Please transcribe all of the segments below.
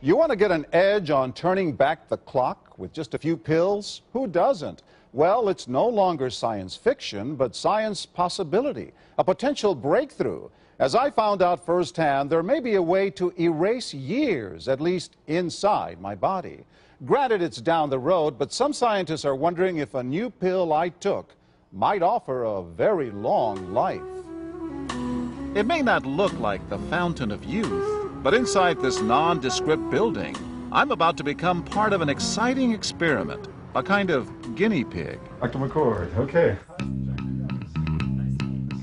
You want to get an edge on turning back the clock with just a few pills? Who doesn't? Well, it's no longer science fiction, but science possibility, a potential breakthrough. As I found out firsthand, there may be a way to erase years, at least inside my body. Granted, it's down the road, but some scientists are wondering if a new pill I took might offer a very long life. It may not look like the fountain of youth, but inside this nondescript building, I'm about to become part of an exciting experiment, a kind of guinea pig. Dr. McCord, okay.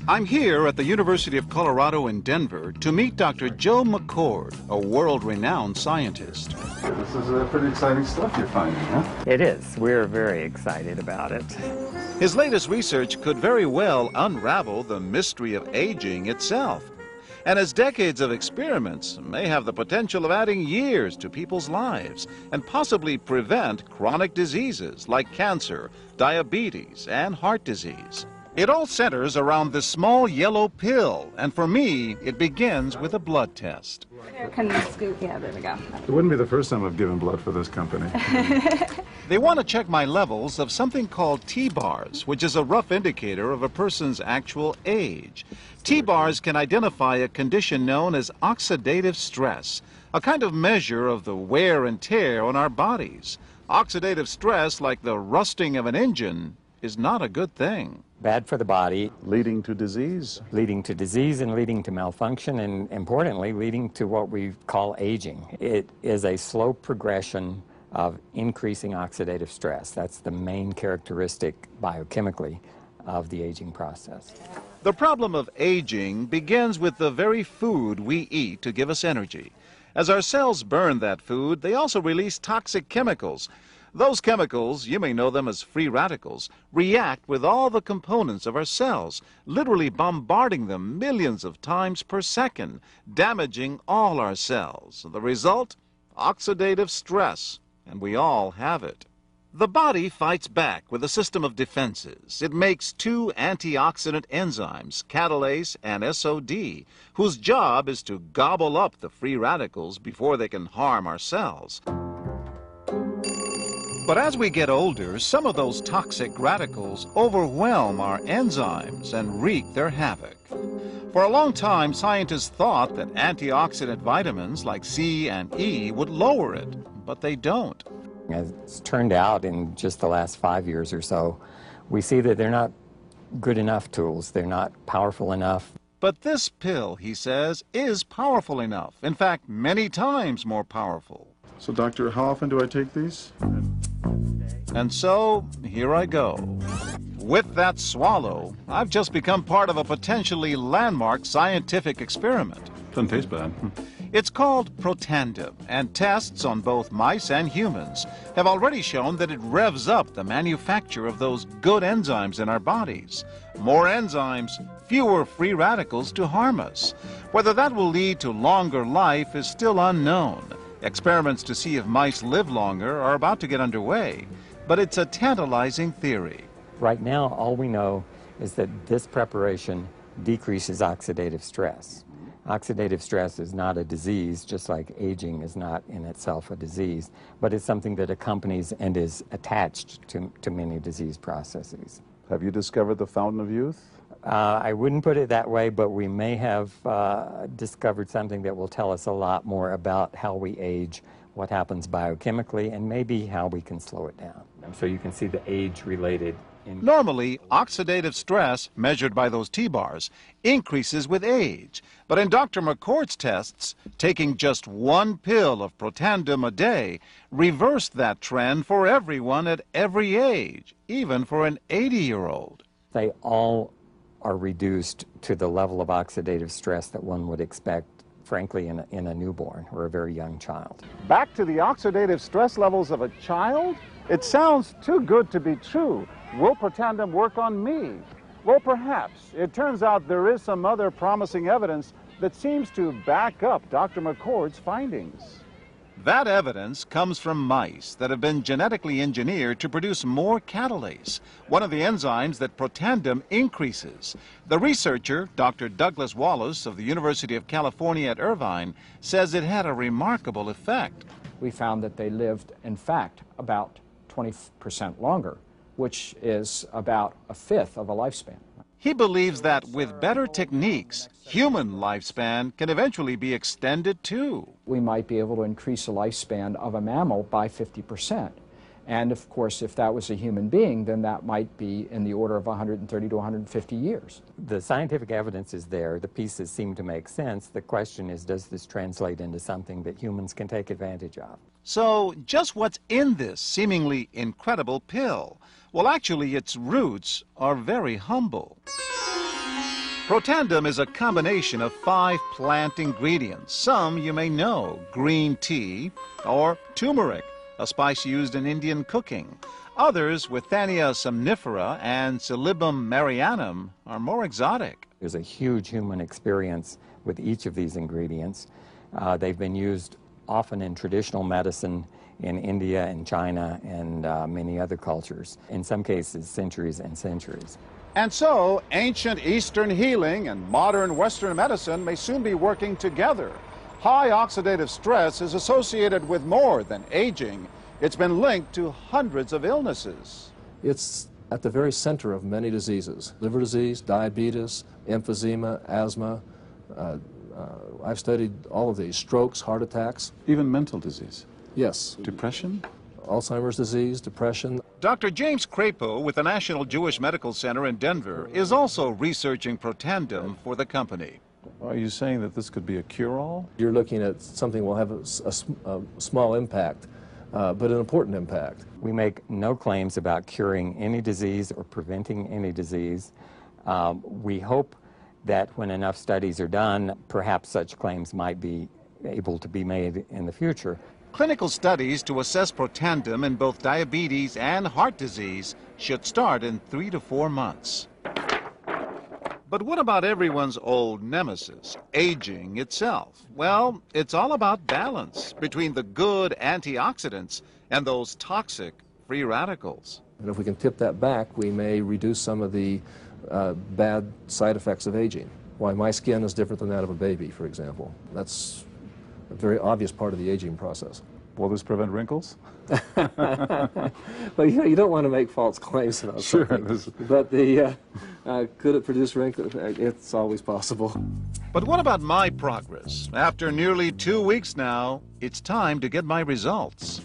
I'm here at the University of Colorado in Denver to meet Dr. Joe McCord, a world-renowned scientist. This is pretty exciting stuff you're finding, huh? It is. We're very excited about it. His latest research could very well unravel the mystery of aging itself. And his decades of experiments may have the potential of adding years to people's lives and possibly prevent chronic diseases like cancer, diabetes, and heart disease. It all centers around this small yellow pill, and for me, it begins with a blood test. Can you scoop? Yeah, there we go. It wouldn't be the first time I've given blood for this company. They want to check my levels of something called T-bars, which is a rough indicator of a person's actual age. T-bars can identify a condition known as oxidative stress, a kind of measure of the wear and tear on our bodies. Oxidative stress, like the rusting of an engine, is not a good thing. Bad for the body. Leading to disease? Leading to disease and leading to malfunction, and importantly, leading to what we call aging. It is a slow progression of increasing oxidative stress. That's the main characteristic biochemically of the aging process. The problem of aging begins with the very food we eat to give us energy. As our cells burn that food, they also release toxic chemicals. Those chemicals, you may know them as free radicals, react with all the components of our cells, literally bombarding them millions of times per second, damaging all our cells. The result? Oxidative stress, and we all have it. The body fights back with a system of defenses. It makes two antioxidant enzymes, catalase and SOD, whose job is to gobble up the free radicals before they can harm our cells. But as we get older, some of those toxic radicals overwhelm our enzymes and wreak their havoc. For a long time, scientists thought that antioxidant vitamins like C and E would lower it, but they don't. As it's turned out in just the last 5 years or so, we see that they're not good enough tools. They're not powerful enough. But this pill, he says, is powerful enough. In fact, many times more powerful. So, doctor, how often do I take these? And so, here I go. With that swallow, I've just become part of a potentially landmark scientific experiment. Doesn't taste bad. It's called Protandim, and tests on both mice and humans have already shown that it revs up the manufacture of those good enzymes in our bodies. More enzymes, fewer free radicals to harm us. Whether that will lead to longer life is still unknown. Experiments to see if mice live longer are about to get underway, but it's a tantalizing theory. Right now, all we know is that this preparation decreases oxidative stress. Oxidative stress is not a disease, just like aging is not in itself a disease, but it's something that accompanies and is attached to many disease processes. Have you discovered the fountain of youth? I wouldn't put it that way, but we may have discovered something that will tell us a lot more about how we age, what happens biochemically, and maybe how we can slow it down. So you can see the age-related. Normally, oxidative stress, measured by those T-bars, increases with age. But in Dr. McCord's tests, taking just one pill of Protandim a day reversed that trend for everyone at every age, even for an 80-year-old. They all are reduced to the level of oxidative stress that one would expect, frankly, in a newborn or a very young child. Back to the oxidative stress levels of a child? It sounds too good to be true. Will Protandim work on me? Well, perhaps. It turns out there is some other promising evidence that seems to back up Dr. McCord's findings. That evidence comes from mice that have been genetically engineered to produce more catalase, one of the enzymes that Protandim increases. The researcher, Dr. Douglas Wallace of the University of California at Irvine, says it had a remarkable effect. We found that they lived, in fact, about 20% longer, which is about a fifth of a lifespan. He believes that with better techniques, human lifespan can eventually be extended too. We might be able to increase the lifespan of a mammal by 50%. And of course, if that was a human being, then that might be in the order of 130 to 150 years. The scientific evidence is there. The pieces seem to make sense. The question is, does this translate into something that humans can take advantage of? So, just what's in this seemingly incredible pill? Well, actually, its roots are very humble. Protandim is a combination of 5 plant ingredients. Some you may know: green tea or turmeric, a spice used in Indian cooking. Others, Withania somnifera and Silybum marianum, are more exotic. There's a huge human experience with each of these ingredients. They've been used often in traditional medicine in India and China and many other cultures, in some cases centuries and centuries. And so, ancient Eastern healing and modern Western medicine may soon be working together. High oxidative stress is associated with more than aging. It's been linked to hundreds of illnesses. It's at the very center of many diseases: liver disease, diabetes, emphysema, asthma. I've studied all of these: strokes, heart attacks. Even mental disease? Yes. Depression? Alzheimer's disease, depression. Dr. James Crapo with the National Jewish Medical Center in Denver is also researching Protandim for the company. Are you saying that this could be a cure-all? You're looking at something will have a small impact, but an important impact. We make no claims about curing any disease or preventing any disease. We hope that when enough studies are done, perhaps such claims might be able to be made in the future. Clinical studies to assess Protandim in both diabetes and heart disease should start in 3 to 4 months. But what about everyone's old nemesis, aging itself? Well, it's all about balance between the good antioxidants and those toxic free radicals. And if we can tip that back, we may reduce some of the bad side effects of aging. Why my skin is different than that of a baby, for example. That's a very obvious part of the aging process. Will this prevent wrinkles? Well, you don't want to make false claims about something. But could it produce wrinkles? It's always possible. But what about my progress? After nearly 2 weeks now, it's time to get my results.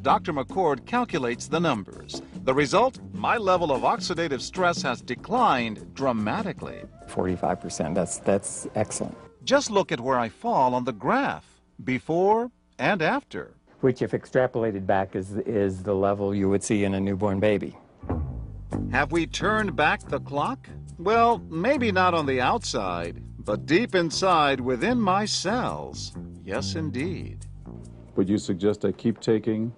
Dr. McCord calculates the numbers. The result? My level of oxidative stress has declined dramatically. 45%, that's excellent. Just look at where I fall on the graph, before and after. Which, if extrapolated back, is the level you would see in a newborn baby. Have we turned back the clock? Well, maybe not on the outside, but deep inside within my cells. Yes, indeed. Would you suggest I keep taking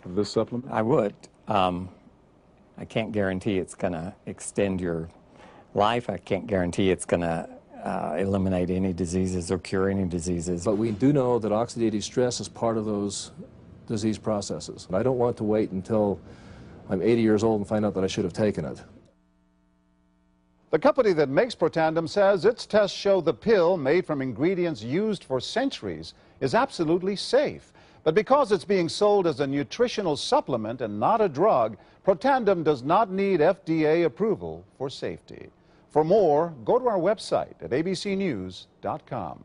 this supplement? I would. I can't guarantee it's going to extend your life. I can't guarantee it's going to eliminate any diseases or cure any diseases. But we do know that oxidative stress is part of those disease processes. I don't want to wait until I'm 80 years old and find out that I should have taken it. The company that makes Protandim says its tests show the pill, made from ingredients used for centuries, is absolutely safe. But because it's being sold as a nutritional supplement and not a drug, Protandim does not need FDA approval for safety. For more, go to our website at abcnews.com.